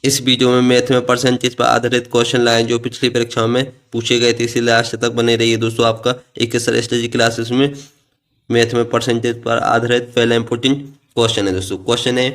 इस वीडियो में मैथ में परसेंटेज पर आधारित क्वेश्चन लाए जो पिछली परीक्षाओं में पूछे गए थे, इसीलिए लास्ट तक बने रहिए दोस्तों। आपका एक स्ट्रेटजी क्लासेस में मैथ में परसेंटेज पर आधारित पहला इंपॉर्टेंट क्वेश्चन है दोस्तों। क्वेश्चन है,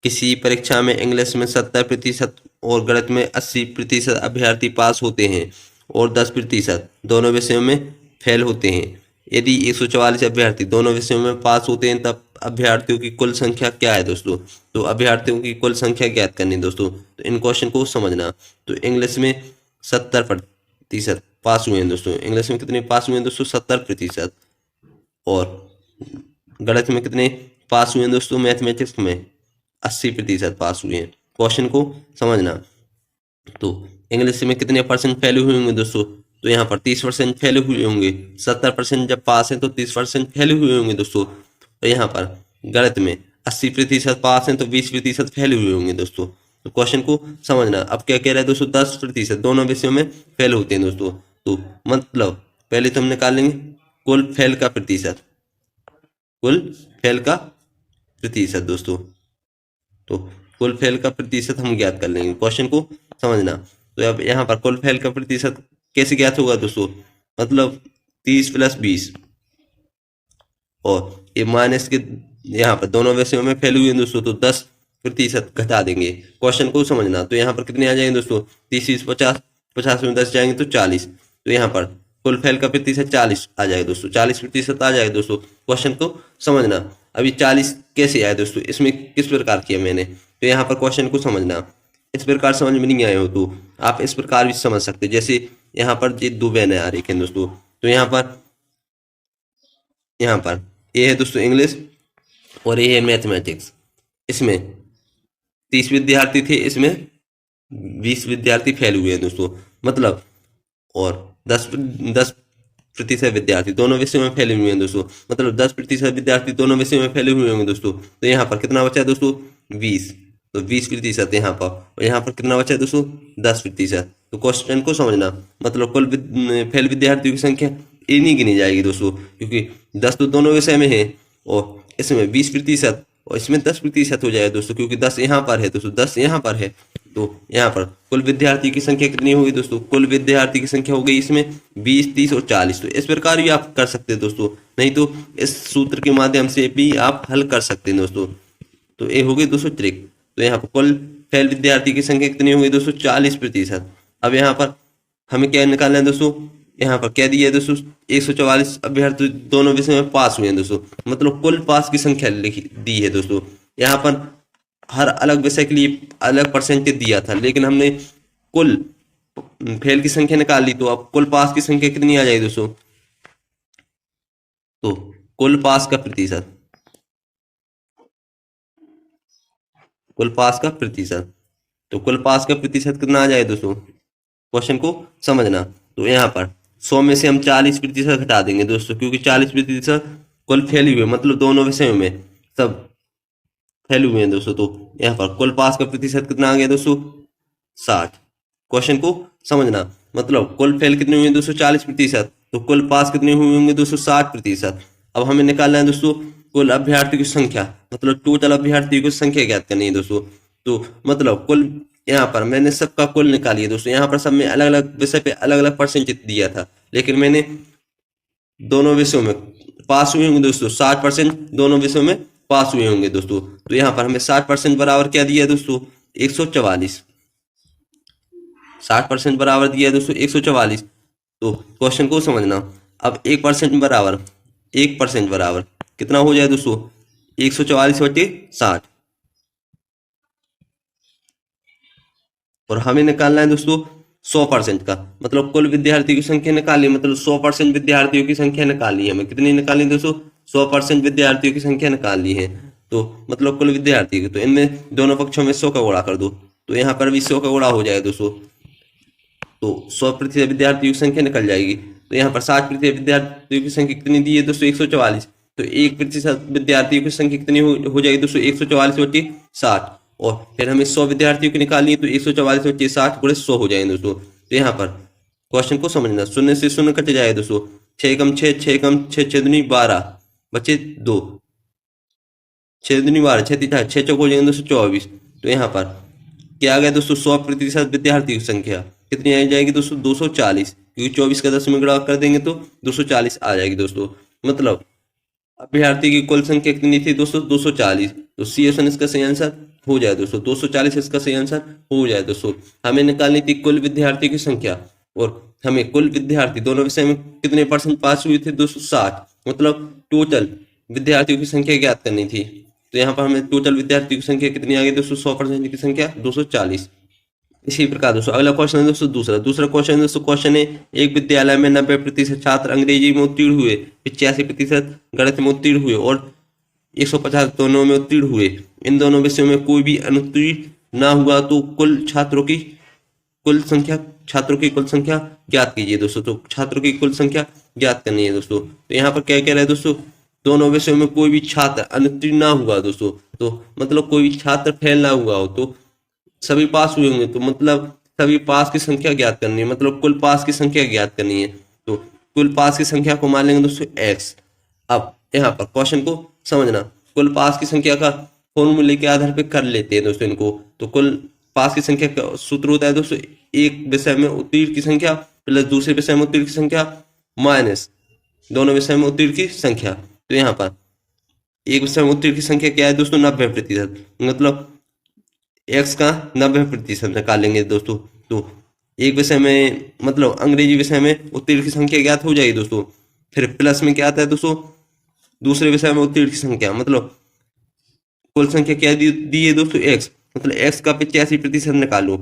किसी परीक्षा में इंग्लिश में 70% और गणित में 80% अभ्यर्थी पास होते हैं और 10% दोनों विषयों में फेल होते हैं। यदि 144 अभ्यर्थी दोनों विषयों में पास होते हैं तब अभ्यर्थियों की कुल संख्या क्या है दोस्तों। तो अभ्यर्थियों की कुल संख्या ज्ञात करनी दोस्तों। तो इन क्वेश्चन को समझना। तो इंग्लिश में 70% पास हुए हैं दोस्तों। इंग्लिश में कितने पास हुए हैं दोस्तों? 70%। और गणित में कितने पास हुए हैं दोस्तों? मैथमेटिक्स में 80% पास हुए हैं। क्वेश्चन को समझना। तो इंग्लिश में कितने परसेंट फेल हुए होंगे दोस्तों? तो यहाँ पर 30% फेल हुए होंगे। 70% जब पास है तो 30% फेल हुए होंगे दोस्तों। तो यहाँ पर गणित में 80% पास है तो 20% फेल हुए होंगे दोस्तों। तो क्वेश्चन को समझना। अब क्या कह रहा है दोस्तों? 10% दोनों विषयों में फेल होते हैं दोस्तों। तो मतलब पहले तो हम निकालेंगे कुल फेल का प्रतिशत, कुल फेल का प्रतिशत दोस्तों। तो कुल फेल का प्रतिशत हम ज्ञात कर लेंगे। क्वेश्चन को समझना। तो अब यहाँ पर कुल फेल का प्रतिशत कैसे ज्ञात होगा दोस्तों? मतलब 30 + 20 और ये माइनस के यहाँ पर दोनों विषयों में फेल हुए दोस्तों तो 10% घटा देंगे। क्वेश्चन को समझना। तो यहाँ पर कितने आ जाएंगे दोस्तों? 30 × 50, 50 में 10 जाएंगे तो 40। तो यहाँ पर कुल फेल का प्रतिशत 40 आ जाएगा दोस्तों। 40% आ जाएगा दोस्तों। क्वेश्चन को समझना। अभी 40 कैसे आया दोस्तों? इसमें किस प्रकार किया मैंने? तो यहाँ पर क्वेश्चन को समझना। इस प्रकार समझ में नहीं आए हो तो आप इस प्रकार भी समझ सकते। जैसे यहाँ पर ये दो बहनें आ रही हैं दोस्तों। तो यहाँ पर ये है दोस्तों इंग्लिश और ये है मैथमेटिक्स। इसमें 30 विद्यार्थी थे, इसमें 20 विद्यार्थी फेल हुए हैं दोस्तों। मतलब और 10% विद्यार्थी दोनों विषयों में फेल हुए हैं दोस्तों। मतलब 10% विद्यार्थी दोनों विषयों में फेल हुए होंगे दोस्तों। तो यहाँ पर कितना बचा है दोस्तों? 20। तो 20% यहाँ पर, और यहाँ पर कितना बचा है दोस्तों? 10%। तो क्वेश्चन को समझना। मतलब कुल फेल विद्यार्थियों की संख्या ये नहीं गिनी जाएगी दोस्तों, क्योंकि 10 तो दोनों विषय में है और इसमें 20% और इसमें 10% हो जाएगा दोस्तों, क्योंकि 10 यहाँ पर है दोस्तों, 10 यहाँ पर है। तो यहाँ पर कुल विद्यार्थी की संख्या कितनी होगी दोस्तों? कुल विद्यार्थी की संख्या हो गई इसमें 20, 30 और 40। तो इस प्रकार भी आप कर सकते हैं दोस्तों, नहीं तो इस सूत्र के माध्यम से भी आप हल कर सकते हैं दोस्तों। तो ये हो गई दोस्तों ट्रिक। तो यहाँ पर कुल फेल विद्यार्थी की संख्या कितनी होगी दोस्तों? 40%। अब यहाँ पर हमें क्या निकालना है दोस्तों? यहाँ पर क्या दिया है दोस्तों? 144 अभ्यर्थी दोनों विषय में पास हुए हैं दोस्तों। मतलब कुल पास की संख्या लिखी दी है दोस्तों। यहाँ पर हर अलग विषय के लिए अलग परसेंटेज दिया था, लेकिन हमने कुल फेल की संख्या निकाल ली। तो अब कुल पास की संख्या कितनी आ जाएगी दोस्तों? तो कुल पास का प्रतिशत, कुल पास का प्रतिशत। तो कुल पास का प्रतिशत कितना आ जाए दोस्तों? क्वेश्चन को समझना। तो यहाँ पर 100 में से हम 40% घटा देंगे दोस्तों, क्योंकि 40% कुल फेल हुए, मतलब दोनों विषयों में सब फेल हुए हैं दोस्तों। तो यहाँ पर कुल पास का प्रतिशत कितना आ गया दोस्तों? 60। क्वेश्चन को समझना। मतलब कुल फेल कितने हुए दोस्तों? 40%। तो कुल पास कितने हुए होंगे दोस्तों? 60%। अब हमें निकालना है दोस्तों कुल अभ्यर्थियों की संख्या, मतलब टोटल अभ्यर्थियों की संख्या ज्ञात करनी है दोस्तों। तो मतलब कुल यहाँ पर मैंने सबका कुल निकालिए दोस्तों। यहाँ पर सब में अलग अलग विषय पे अलग अलग परसेंटेज दिया था, लेकिन मैंने दोनों विषयों में पास हुए होंगे दोस्तों। 60% दोनों विषयों में पास हुए होंगे दोस्तों। तो यहाँ पर हमें 60% बराबर क्या दिया दोस्तों? 144। 60% बराबर दिया है दोस्तों 144। तो क्वेश्चन को समझना। अब 1% बराबर कितना हो जाए दोस्तों? 144/60। और हमें निकालना है दोस्तों 100% का, मतलब कुल विद्यार्थियों की संख्या निकाली, मतलब 100% विद्यार्थियों की संख्या निकाली है हमें। कितनी निकाली दोस्तों? 100% विद्यार्थियों की संख्या निकाली है। तो मतलब कुल विद्यार्थी की, तो इनमें दोनों पक्षों में 100 का गुणा कर दो। तो यहाँ पर भी 100 का गुणा हो जाएगा दोस्तों। तो 100% विद्यार्थियों की संख्या निकल जाएगी। तो यहाँ पर 60% विद्यार्थियों की संख्या कितनी दी है दोस्तों? 144। तो 1% विद्यार्थियों की संख्या कितनी हो जाएगी दोस्तों? 144/60। और फिर हमें 100 विद्यार्थियों की निकालनी है, तो 144/60 × 100 हो जाएंगे दोस्तों। तो यहाँ पर क्वेश्चन को समझना। शून्य से शून्य कट जाएगा दोस्तों। 6 × 6, 6 × 6, 6 दूनी 12, बचे 2, 6 दूनी 12, 6 तीन 6 चौक हो जाएंगे दोस्तों 24। तो यहाँ पर क्या आ गया दोस्तों 100% विद्यार्थियों की संख्या कितनी आ जाएगी दोस्तों 240, क्योंकि 24 का 10 में गुणा कर देंगे तो 240 आ जाएगी दोस्तों। मतलब अभ्यर्थी की कुल संख्या कितनी थी दोस्तों 240, तो सी ऑप्शन इसका सही आंसर हो जाए दोस्तों। 240 इसका सही आंसर हो जाए दोस्तों। हमें निकालनी थी कुल विद्यार्थी की संख्या, और हमें कुल विद्यार्थी दोनों विषय में कितने परसेंट पास हुए थे 260, मतलब टोटल विद्यार्थियों की संख्या ज्ञात करनी थी। तो यहाँ पर हमें टोटल विद्यार्थियों की संख्या कितनी आ गई दोस्तों 100% की संख्या 240। इसी प्रकार दोस्तों अगला क्वेश्चन है दोस्तों दूसरा क्वेश्चन दोस्तों क्वेश्चन है एक विद्यालय में 90% छात्र अंग्रेजी में उत्तीर्ण हुए, 85% गणित में उत्तीर्ण हुए और 150 दोनों में उत्तीर्ण हुए। इन दोनों विषयों में कोई भी अनुत्तीर्ण ना हुआ तो छात्रों की कुल संख्या ज्ञात कीजिए दोस्तों। तो छात्रों की कुल संख्या ज्ञात करनी है दोस्तों। तो यहाँ पर क्या कह रहा है दोस्तों, दोनों विषयों में कोई भी छात्र अनुत्तीर्ण ना हुआ दोस्तों, तो मतलब कोई भी छात्र फेल ना हुआ हो, तो सभी पास हुए होंगे, तो मतलब सभी पास की संख्या ज्ञात करनी है, मतलब कुल पास की संख्या ज्ञात करनी है। तो कुल पास की संख्या को मान लेंगे दोस्तों x। अब यहाँ पर क्वेश्चन को समझना, कुल पास की संख्या का फॉर्मूले के आधार पर कर लेते हैं दोस्तों इनको। तो कुल पास की संख्या का सूत्र होता है दोस्तों एक विषय में उत्तीर्ण की संख्या प्लस दूसरे विषय में उत्तीर्ण की संख्या माइनस दोनों विषय में उत्तीर्ण की संख्या। तो यहाँ पर एक विषय में उत्तीर्ण की संख्या क्या है दोस्तों 90%, मतलब x का 90% निकालेंगे दोस्तों। तो एक विषय में मतलब अंग्रेजी विषय में उत्तीर्ण की संख्या ज्ञात हो जाएगी दोस्तों। फिर प्लस में क्या आता है दोस्तों दूसरे विषय में उत्तीर्ण की संख्या, मतलब कुल संख्या क्या दी है दोस्तों x, मतलब x का 85% निकालो,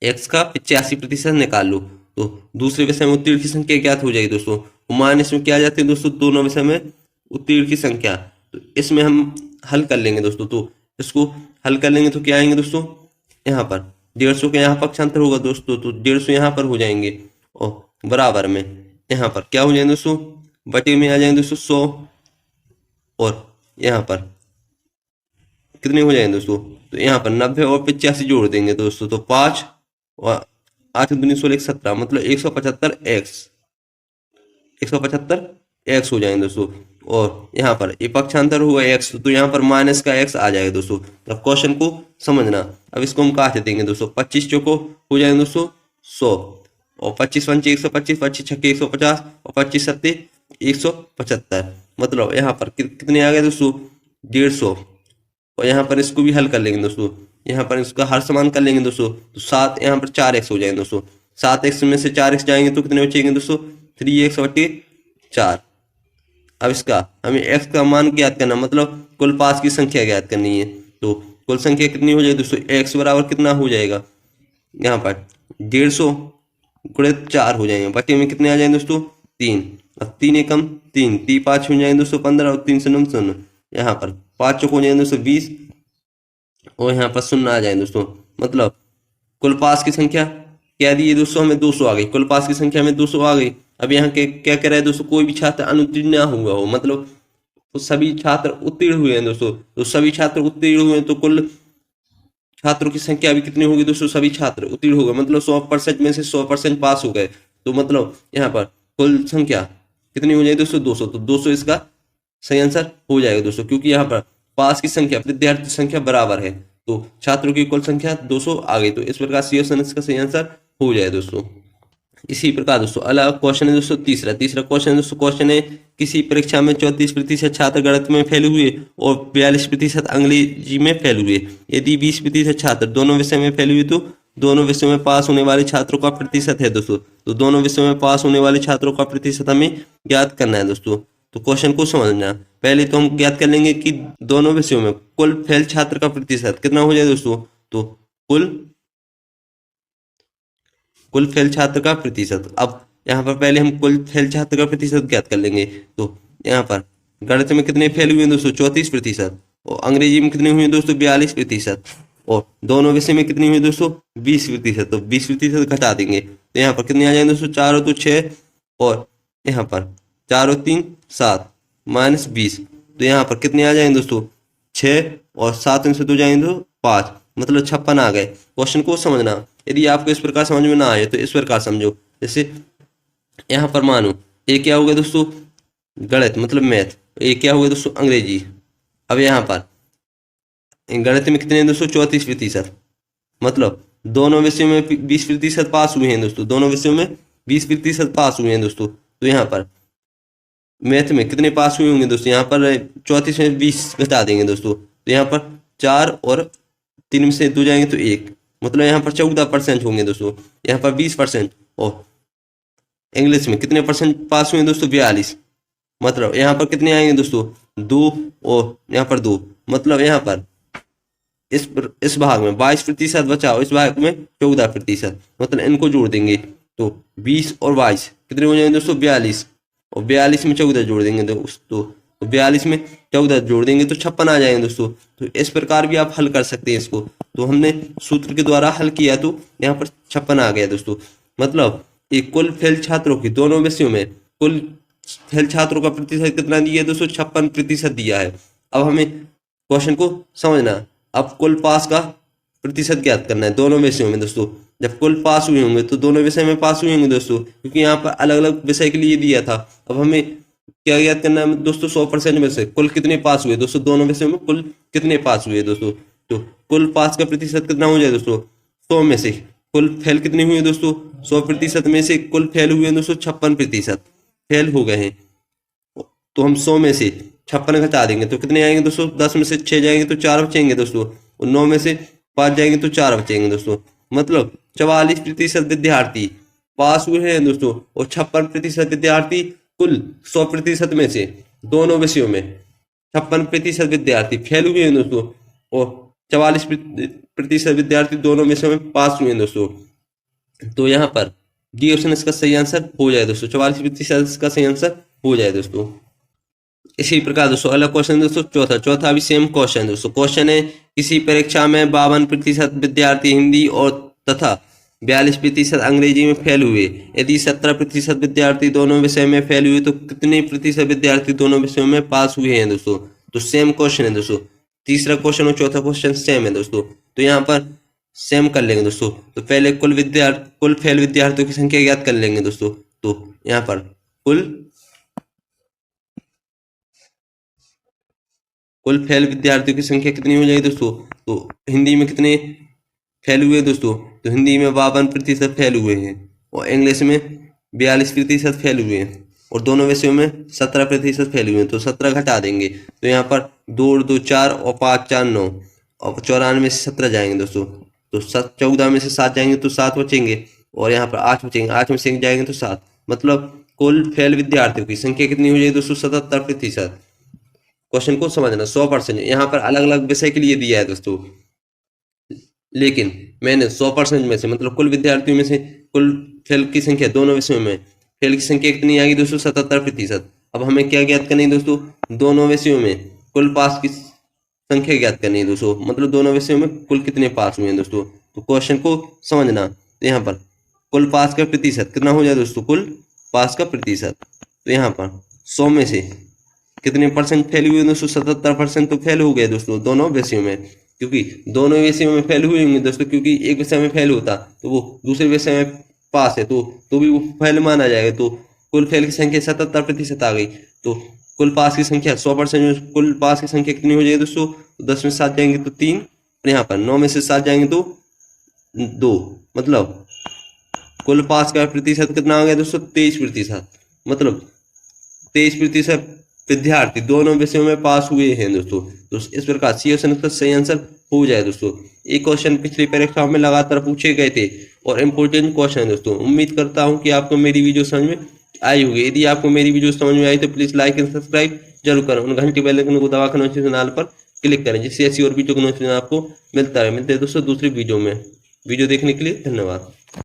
x का 85% निकाल लो, तो दूसरे विषय में उत्तीर्ण की संख्या ज्ञात हो जाएगी दोस्तों। माइनस में क्या आ जाती है दोस्तों दोनों विषय में उत्तीर्ण की संख्या, तो इसमें हम हल कर लेंगे दोस्तों। तो इसको हल कर लेंगे तो क्या आएंगे दोस्तों, यहाँ पर 150 का यहाँ पक्षांतर होगा दोस्तों, तो 150 यहाँ पर हो जाएंगे और बराबर में यहाँ पर क्या हो जाएंगे दोस्तों बटे में आ जाएंगे दोस्तों 100, और यहाँ पर कितने हो जाएंगे दोस्तों, तो यहाँ पर 90 और 85 जोड़ देंगे दोस्तों, तो 5 और 8 दूनी 16 17, मतलब 175x हो जाएंगे दोस्तों। और यहाँ पर ये पक्षांतर हुआ x, तो यहाँ पर माइनस का x आ जाएगा दोस्तों। तो क्वेश्चन को समझना, अब इसको हम काट देंगे दोस्तों। 25 चौको हो जाएंगे दोस्तों 100, और 25 पंचे 125, 25 छक्के 150 और 25 सत्ते 175, मतलब यहाँ पर कितने आ गए दोस्तों 150। और यहाँ पर इसको भी हल कर लेंगे दोस्तों, यहाँ पर इसका हर समान कर लेंगे दोस्तों, तो 7 यहाँ पर 4x हो जाएंगे दोस्तों। 7x में से 4x जाएंगे तो कितने बचेंगे दोस्तों 3x बटे 4। अब इसका हमें x का मान ज्ञात करना, मतलब कुल पास की संख्या ज्ञात करनी है। तो कुल संख्या कितनी हो जाएगी दोस्तों x बराबर कितना हो जाएगा, यहाँ पर 150 गुणित 4 हो जाएंगे, बटे में कितने आ जाएंगे दोस्तों 3। अब 3 एकम 3 5 हो जाएंगे दोस्तों 15 और 3 से 9 शून्य, यहाँ पर 5 चौक हो जाएंगे दोस्तों 20 और यहाँ पर शून्य आ जाएंगे दोस्तों। मतलब कुल पास की संख्या क्या दी है दोस्तों हमें 200 आ गई, कुल पास की संख्या में 200 आ गई। अब यहाँ के क्या कह रहा है दोस्तों कोई भी छात्र अनुत्तीर्ण ना हुआ हो, मतलब तो सभी छात्र उत्तीर्ण हुए हैं दोस्तों। तो सभी छात्र उत्तीर्ण हुए हैं तो कुल छात्रों की संख्या भी कितनी होगी दोस्तों, सभी छात्र उत्तीर्ण हो गए, मतलब 100% में से 100% पास हो गए। तो मतलब यहाँ पर कुल संख्या कितनी हो जाएगी दोस्तों 200, तो 200 इसका सही आंसर हो जाएगा दोस्तों, क्योंकि यहाँ पर पास की संख्या विद्यार्थी संख्या बराबर है, तो छात्रों की कुल संख्या 200 आ गई। तो इस प्रकार सी ऑप्शन इसका सही आंसर हो जाए दोस्तों। इसी प्रकार दोस्तों अगला क्वेश्चन है दोस्तों तीसरा क्वेश्चन है दोस्तों, क्वेश्चन है किसी परीक्षा में 34% छात्र गणित में फेल हुए और 42% अंग्रेजी में फेल हुए। यदि 20% छात्र दोनों विषय में फेल हुए तो दोनों विषयों में पास होने वाले छात्रों का प्रतिशत है दोस्तों। तो दोनों विषयों में पास होने वाले छात्रों का प्रतिशत हमें ज्ञात करना है दोस्तों। तो क्वेश्चन को समझना, पहले तो हम ज्ञात कर लेंगे कि दोनों विषयों में कुल फेल छात्र का प्रतिशत कितना हो जाए दोस्तों। तो कुल फेल छात्र का प्रतिशत, अब यहाँ पर पहले हम कुल फेल छात्र का प्रतिशत ज्ञात कर लेंगे। तो यहाँ पर गणित में कितने फेल हुए दोस्तों 34%, और अंग्रेजी में कितने हुए दोस्तों 42%, और दोनों विषय में कितनी हुई दोस्तों 20%। तो 20% घटा देंगे तो यहाँ पर कितने आ जाएंगे दोस्तों 4 और 2 6, और यहाँ पर 4 और 3 7 माइनस 20, तो यहाँ पर कितने आ जाएंगे दोस्तों 6, और 7 इनसे 2 जाएंगे तो 5, मतलब 56 आ गए। क्वेश्चन को समझना, यदि आपको इस प्रकार समझ में ना आए तो इस प्रकार समझो। जैसे यहाँ पर मानो ये क्या हो गया दोस्तों गणित मतलब मैथ, ये क्या हो गया दोस्तों अंग्रेजी। अब यहाँ पर गणित में कितने दोस्तों 34%, मतलब दोनों विषयों में 20% पास हुए हैं दोस्तों, दोनों विषयों में 20% पास हुए हैं दोस्तों। तो यहाँ पर मैथ में कितने पास हुए होंगे दोस्तों, यहाँ पर 34 में 20 घटा देंगे दोस्तों, तो यहाँ पर 4 और 3 में से 2 जाएंगे तो 1, मतलब यहाँ पर 14% होंगे दोस्तों, यहाँ पर 20%। और इंग्लिश में कितने परसेंट पास हुए दोस्तों, 42, मतलब यहाँ पर कितने आएंगे दोस्तों, 2 और यहाँ पर 2, मतलब यहाँ पर इस भाग में 22% बचा और इस भाग में 14%, मतलब इनको जोड़ देंगे तो 20 और 22 कितने हो जाएंगे दोस्तों, 42, और 42 में 14 जोड़ देंगे दोस्तों, तो 42 में 14 जोड़ देंगे तो 56 आ जाएंगे दोस्तों। तो इस प्रकार भी आप हल कर सकते हैं इसको, तो हमने सूत्र के द्वारा हल किया तो यहाँ पर 56 आ गया दोस्तों। मतलब एक कुल फेल छात्रों की दोनों विषयों में कुल फेल छात्रों का प्रतिशत कितना दिया है दोस्तों, 56% दिया है। अब हमें क्वेश्चन को समझना, अब कुल पास का प्रतिशत ज्ञात करना है दोनों विषयों में दोस्तों। जब कुल पास हुए होंगे तो दोनों विषय में पास हुए होंगे दोस्तों, क्योंकि यहाँ पर अलग अलग विषय के लिए दिया था। अब हमें क्या ज्ञात करना है दोस्तों, 100% में से कुल कितने पास हुए दोस्तों, दोनों विषयों में कुल कितने पास हुए दोस्तों। तो कुल पास का प्रतिशत कितना हो जाए दोस्तों, 100 में से कुल फेल कितने हुए दोस्तों, 100% में से कुल फेल हुए दोस्तों 56% फेल हो गए हैं। तो हम 100 में से 56 घटा देंगे तो कितने आएंगे दोस्तों, 10 में से 6 जाएंगे तो 4 बचेंगे दोस्तों, और 9 में से 5 जाएंगे तो 4 बचेंगे दोस्तों। मतलब 44% विद्यार्थी पास हुए हैं दोस्तों, और 56% विद्यार्थी कुल 100% में से दोनों विषयों में 56% विद्यार्थी फेल हुए हैं दोस्तों, और 44% विद्यार्थी दोनों विषयों में पास हुए हैं दोस्तों। तो यहाँ पर डी ऑप्शन इसका सही आंसर हो जाए दोस्तों, 44% इसका सही आंसर हो जाए दोस्तों। इसी प्रकार दोस्तों अगला क्वेश्चन दोस्तों चौथा भी सेम क्वेश्चन दोस्तों। क्वेश्चन है, किसी परीक्षा में 52% विद्यार्थी हिंदी और तथा 42% अंग्रेजी में फेल हुए। यदि 17% विद्यार्थी दोनों विषय में फेल हुए तो कितने प्रतिशत विद्यार्थी दोनों विषयों में पास हुए हैं दोस्तों। तो सेम क्वेश्चन है दोस्तों, तीसरा क्वेश्चन और चौथा क्वेश्चन सेम है दोस्तों। तो यहाँ पर सेम कर लेंगे दोस्तों। तो पहले कुल फेल विद्यार्थियों की संख्या ज्ञात कर लेंगे दोस्तों। तो यहाँ पर कुल फेल विद्यार्थियों की संख्या कितनी हो जाएगी दोस्तों। तो हिंदी में कितने फेल हुए दोस्तों, तो हिंदी में 52% फेल हुए हैं, और इंग्लिश में 42% फेल हुए हैं, और दोनों विषयों में 17% फेल हुए हैं। तो 17 घटा देंगे तो यहाँ पर 2 और 2 4 और 5 4 9, और 94 में से 17 जाएंगे दोस्तों। तो 14 में से 7 जाएंगे तो 7 बचेंगे, और यहाँ पर 8 बचेंगे, 8 में से जाएंगे तो 7। मतलब कुल फेल विद्यार्थियों की संख्या कितनी हो जाएगी दोस्तों, 77%। क्वेश्चन को समझना 100%, यहाँ पर अलग अलग विषय के लिए दिया है दोस्तों, लेकिन मैंने 100% में से मतलब कुल विद्यार्थियों में से कुल फेल की संख्या दोनों विषयों में फेल की संख्या कितनी आएगी दोस्तों, 77%। अब हमें क्या ज्ञात करनी है दोस्तों, दोनों विषयों में कुल पास की संख्या ज्ञात करनी है दोस्तों, मतलब दोनों विषयों में कुल कितने पास हुए हैं दोस्तों। तो क्वेश्चन को समझना, तो यहाँ पर कुल पास का प्रतिशत कितना हो जाए दोस्तों, कुल पास का प्रतिशत। तो यहाँ पर 100 में से कितने परसेंट फेल हुए दोस्तों, 77% तो फेल हो गए दोस्तों दोनों विषयों में, क्योंकि दोनों विषयों में फेल हुए होंगे दोस्तों, क्योंकि एक विषय में फेल होता तो वो दूसरे विषय में पास है तो भी वो फेल माना जाएगा। तो कुल फेल की संख्या 77% आ गई। तो कुल पास की संख्या 100%, कुल पास की संख्या कितनी हो जाएगी दोस्तों, 10 में 7 जाएंगे तो 3, और यहाँ पर 9 में से 7 जाएंगे तो 2, मतलब कुल पास का प्रतिशत कितना आ गया दोस्तों, 23%। मतलब 23% विद्यार्थी दोनों विषयों में पास हुए हैं दोस्तों। तो इस प्रकार सी ऑप्शन का सही आंसर हो जाए दोस्तों। ये क्वेश्चन पिछली परीक्षा में लगातार पूछे गए थे और इम्पोर्टेंट क्वेश्चन है दोस्तों। उम्मीद करता हूं कि आपको मेरी वीडियो समझ में आई होगी। यदि आपको मेरी वीडियो समझ में आई तो प्लीज लाइक एंड सब्सक्राइब जरूर करें, उन घंटी बेल आइकन को दबाकर नोटिफिकेशन पर क्लिक करें, जिससे ऐसी और वीडियो का नोटिफिकेशन आपको मिलता रहे। मिलते हैं दोस्तों दूसरी वीडियो में। वीडियो देखने के लिए धन्यवाद।